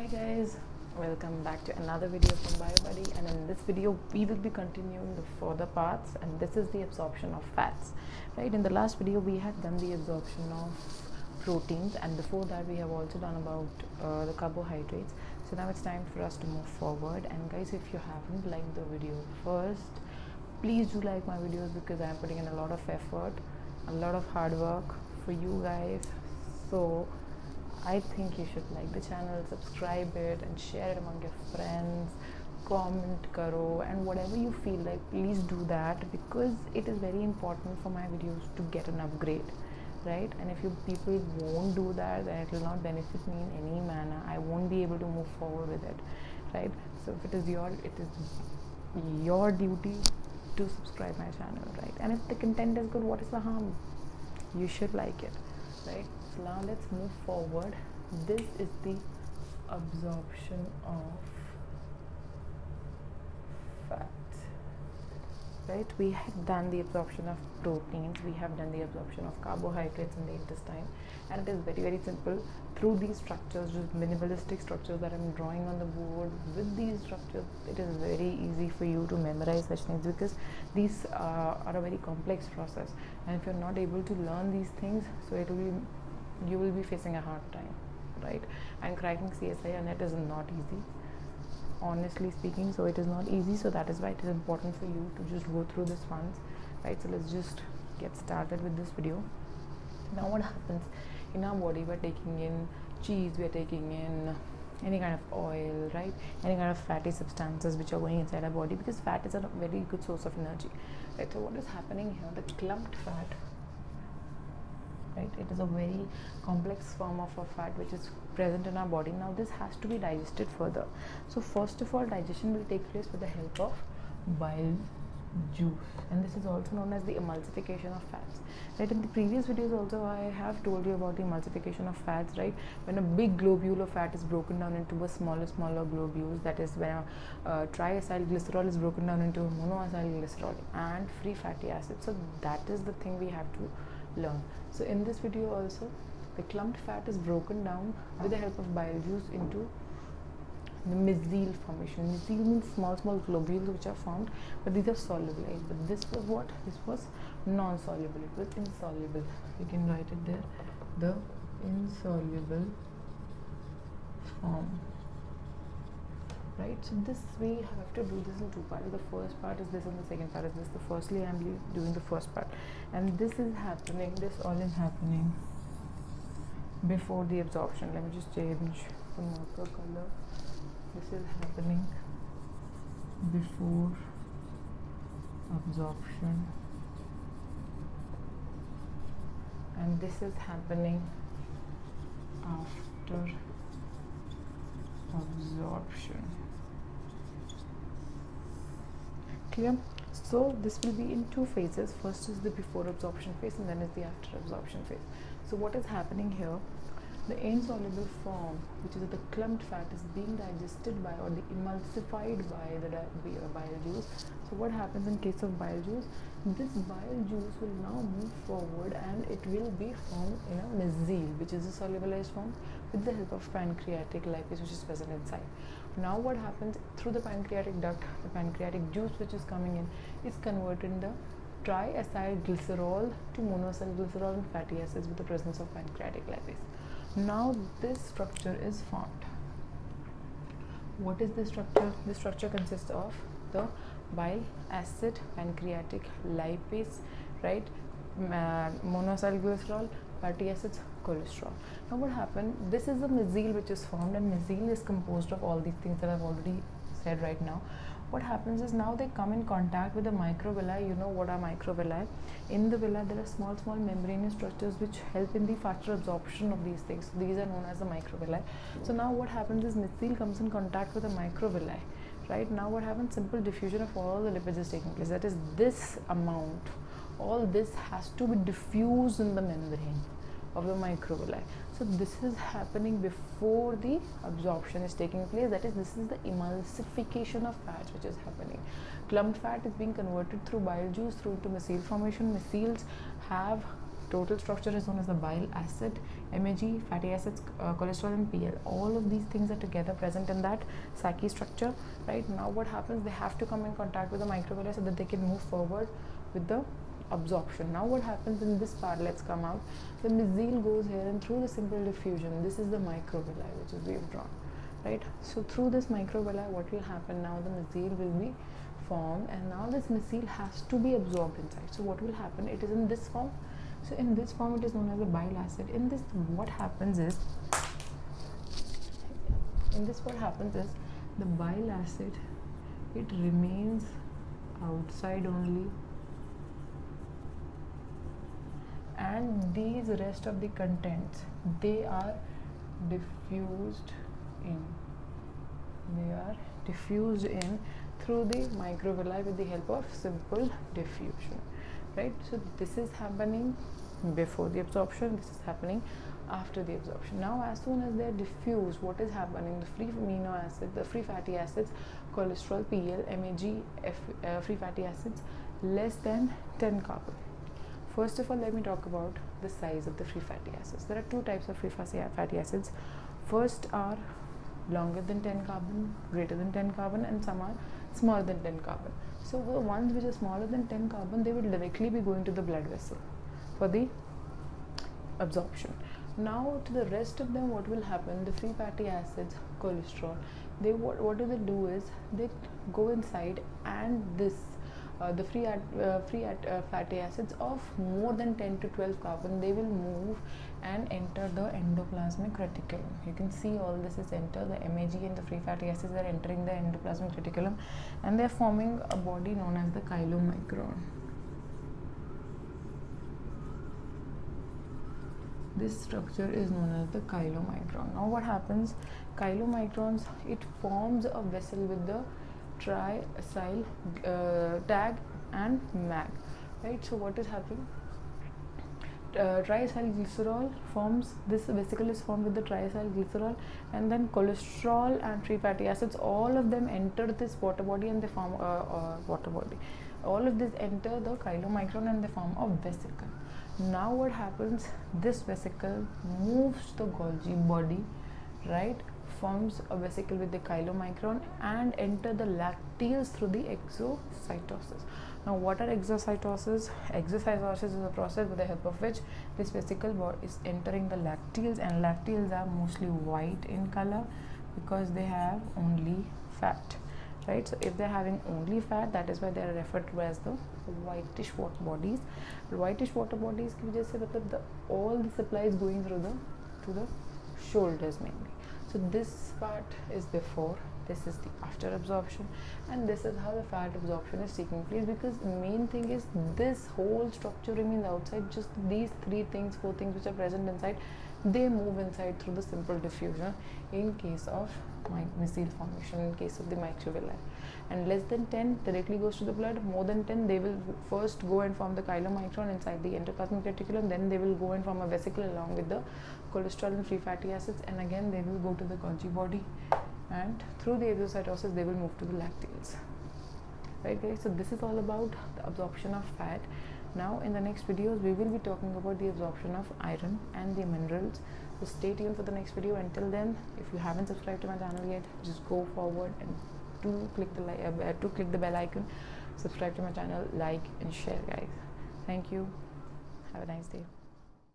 Hi guys, welcome back to another video from BioBuddy, and in this video we will be continuing the further parts, and this is the absorption of fats. Right, in the last video we had done the absorption of proteins, and before that we have also done about the carbohydrates. So now it's time for us to move forward. And guys, if you haven't liked the video first, please do like my videos, because I am putting in a lot of effort, a lot of hard work for you guys. So I think you should like the channel, subscribe it and share it among your friends, comment karo, and whatever you feel like, please do that, because it is very important for my videos to get an upgrade, right? And if you people won't do that, then it will not benefit me in any manner. I won't be able to move forward with it, right? So if it is your duty to subscribe my channel, right? And if the content is good, what is the harm? You should like it, right? So now let's move forward. This is the absorption of fat, right? We have done the absorption of proteins, we have done the absorption of carbohydrates in the intestine, and it is very, very simple. Through these structures, just minimalistic structures that I'm drawing on the board, with these structures it is very easy for you to memorize such things, because these are a very complex process, and if you're not able to learn these things, so you will be facing a hard time, right? And cracking CSI and it is not easy, honestly speaking. So it is not easy, so that is why it is important for you to just go through this once, right? So let's just get started with this video. Now what happens in our body? We're taking in cheese, we're taking in any kind of oil, right? Any kind of fatty substances which are going inside our body, because fat is a very good source of energy, right? So what is happening here? The clumped fat, right? It is a very complex form of a fat which is present in our body. Now this has to be digested further. So first of all, digestion will take place with the help of bile juice, and this is also known as the emulsification of fats, right? In the previous videos also I have told you about the emulsification of fats, right? When a big globule of fat is broken down into a smaller globules, that is when a triacyl glycerol is broken down into monoacyl glycerol and free fatty acids. So that is the thing we have to learn. So in this video also, the clumped fat is broken down with the help of bile juice into the mesial formation. Mesial means small globules which are formed, but these are solubilized. But this was what? This was non-soluble. It was insoluble. You can write it there, the insoluble form, right? So this we have to do this in two parts. The first part is this and the second part is this. So firstly I am doing the first part, and this is happening, this all is happening before the absorption. Let me just change the marker color. This is happening before absorption, and this is happening after absorption. Clear? So this will be in two phases. First is the before absorption phase, and then is the after absorption phase. So what is happening here? The insoluble form, which is the clumped fat, is being digested by, or the emulsified by the bile juice. So what happens in case of bile juice? This bile juice will now move forward and it will be formed in a mesial, which is a solubilized form, with the help of pancreatic lipase, which is present inside. Now what happens through the pancreatic duct? The pancreatic juice which is coming in is converted in the triacyl glycerol to monoacyl glycerol and fatty acids with the presence of pancreatic lipase. Now this structure is formed. What is this structure? This structure consists of the bile acid, pancreatic lipase, right? Monoacyl glycerol, fatty acids, cholesterol. Now what happened? This is the mesial which is formed, and mesial is composed of all these things that I've already said right now. What happens is now they come in contact with the microvilli. You know what are microvilli? In the villi there are small membranous structures which help in the faster absorption of these things. These are known as the microvilli. So now what happens is mesial comes in contact with the microvilli, right? Now what happens? Simple diffusion of all the lipids is taking place. That is, this amount, all this has to be diffused in the membrane of the microvilli. So this is happening before the absorption is taking place. That is, this is the emulsification of fats which is happening. Clumped fat is being converted through bile juice through into mesial formation. Mesials have total structure is known as the bile acid, MAG, fatty acids, cholesterol and PL. All of these things are together present in that Saki structure, right? Now what happens, they have to come in contact with the microvilli so that they can move forward with the absorption. Now what happens in this part, let's come out. The mycel goes here and through the simple diffusion, this is the microvilli which is we have drawn, right? So through this microvilli, what will happen now, the mycel will be formed, and now this mycel has to be absorbed inside. So what will happen, it is in this form. So in this form it is known as the bile acid. In this what happens is the bile acid, it remains outside only, and these rest of the contents, they are diffused in through the microvilli with the help of simple diffusion, right? So this is happening before the absorption, this is happening after the absorption. Now as soon as they are diffused, what is happening, the free amino acids, the free fatty acids, cholesterol, PL, MAG, free fatty acids less than 10 carbon. First of all, let me talk about the size of the free fatty acids. There are two types of free fatty acids. First are longer than 10 carbon, greater than 10 carbon, and some are smaller than 10 carbon. So the ones which are smaller than 10 carbon, they will directly be going to the blood vessel for the absorption. Now to the rest of them, what will happen, the free fatty acids, cholesterol, they what do they do is they go inside, and this the free fatty acids of more than 10 to 12 carbon, they will move and enter the endoplasmic reticulum. You can see all this is enter, the MAG and the free fatty acids are entering the endoplasmic reticulum, and they are forming a body known as the chylomicron. This structure is known as the chylomicron. Now what happens, chylomicrons, it forms a vessel with the triacyl tag and mag, right? So what is happening, triacylglycerol forms, this vesicle is formed with the triacylglycerol, and then cholesterol and free fatty acids, all of them enter this water body and they form a water body. All of this enter the chylomicron and they form a vesicle. Now what happens, this vesicle moves to the Golgi body, right, forms a vesicle with the chylomicron and enter the lacteals through the exocytosis. Now what are exocytosis? Exocytosis is a process with the help of which this vesicle is entering the lacteals, and lacteals are mostly white in color because they have only fat, right? So if they're having only fat, that is why they are referred to as the whitish water bodies. Whitish water bodies की वजह से मतलब all the supply is going through the shoulders mainly. So this part is before, this is the after absorption, and this is how the fat absorption is taking place, because the main thing is this whole structure remains outside. Just these three things, four things which are present inside, they move inside through the simple diffusion in case of mycel formation, in case of the microvilli. And less than 10 directly goes to the blood. More than 10, they will first go and form the chylomicron inside the endoplasmic reticulum, then they will go and form a vesicle along with the cholesterol and free fatty acids, and again they will go to the Golgi body, and through the exocytosis they will move to the lacteals. Right guys, so this is all about the absorption of fat. Now in the next videos we will be talking about the absorption of iron and the minerals. So stay tuned for the next video. Until then, if you haven't subscribed to my channel yet, just go forward and do click the bell icon, subscribe to my channel, like and share guys. Thank you, have a nice day.